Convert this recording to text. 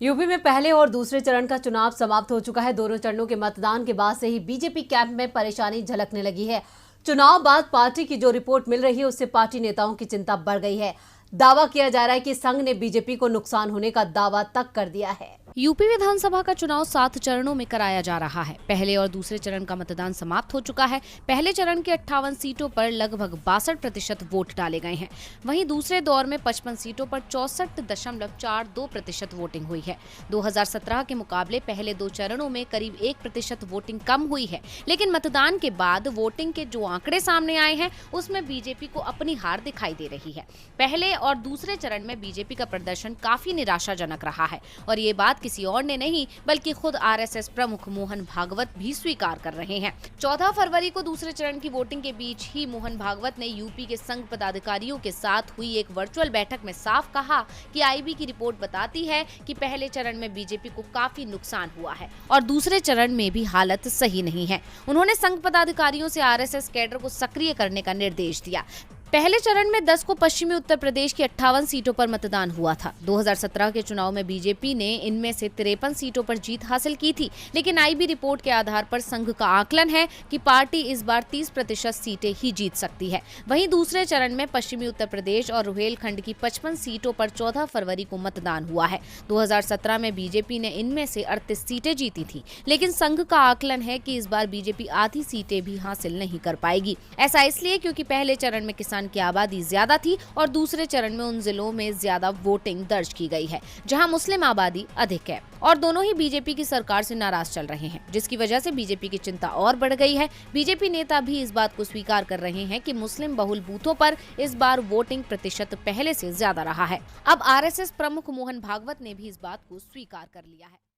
UP में पहले और दूसरे चरण का चुनाव समाप्त हो चुका है। दोनों चरणों के मतदान के बाद से ही बीजेपी कैंप में परेशानी झलकने लगी है। चुनाव बाद पार्टी की जो रिपोर्ट मिल रही है उससे पार्टी नेताओं की चिंता बढ़ गई है। दावा किया जा रहा है कि संघ ने बीजेपी को नुकसान होने का दावा तक कर दिया है। यूपी विधानसभा का चुनाव 7 चरणों में कराया जा रहा है। पहले और दूसरे चरण का मतदान समाप्त हो चुका है। पहले चरण की 58 सीटों पर लगभग 62% वोट डाले गए हैं। वहीं दूसरे दौर में 55 सीटों पर 64.42% वोटिंग हुई है। 2017 के मुकाबले पहले 2 चरणों में करीब 1% वोटिंग कम हुई है। लेकिन मतदान के बाद वोटिंग के जो आंकड़े सामने आए हैं उसमें बीजेपी को अपनी हार दिखाई दे रही है। पहले और दूसरे चरण में बीजेपी का प्रदर्शन काफी निराशाजनक रहा है और ये बात किसी और ने नहीं बल्कि खुद आरएसएस प्रमुख मोहन भागवत भी स्वीकार कर रहे हैं। 14 फरवरी को दूसरे चरण की वोटिंग के बीच ही मोहन भागवत ने यूपी के संघ पदाधिकारियों के साथ हुई एक वर्चुअल बैठक में साफ कहा कि आईबी की रिपोर्ट बताती है कि पहले चरण में बीजेपी को काफी नुकसान हुआ है और दूसरे चरण में भी हालत सही नहीं है। उन्होंने संघ पदाधिकारियों से आरएसएस कैडर को सक्रिय करने का निर्देश दिया। पहले चरण में 10 को पश्चिमी उत्तर प्रदेश की 58 सीटों पर मतदान हुआ था। 2017 के चुनाव में बीजेपी ने इनमें से 53 सीटों पर जीत हासिल की थी, लेकिन आईबी रिपोर्ट के आधार पर संघ का आकलन है कि पार्टी इस बार 30% सीटें ही जीत सकती है। वहीं दूसरे चरण में पश्चिमी उत्तर प्रदेश और रुहेलखंड की 55 सीटों पर 14 फरवरी को मतदान हुआ है। 2017 में बीजेपी ने इनमें से 38 सीटें जीती थी, लेकिन संघ का आकलन है कि इस बार बीजेपी आधी सीटें भी हासिल नहीं कर पाएगी। ऐसा इसलिए क्योंकि पहले चरण में किसान की आबादी ज्यादा थी और दूसरे चरण में उन जिलों में ज्यादा वोटिंग दर्ज की गई है जहां मुस्लिम आबादी अधिक है और दोनों ही बीजेपी की सरकार से नाराज चल रहे हैं, जिसकी वजह से बीजेपी की चिंता और बढ़ गई है। बीजेपी नेता भी इस बात को स्वीकार कर रहे हैं कि मुस्लिम बहुल बूथों पर इस बार वोटिंग प्रतिशत पहले से ज्यादा रहा है। अब आरएसएस प्रमुख मोहन भागवत ने भी इस बात को स्वीकार कर लिया है।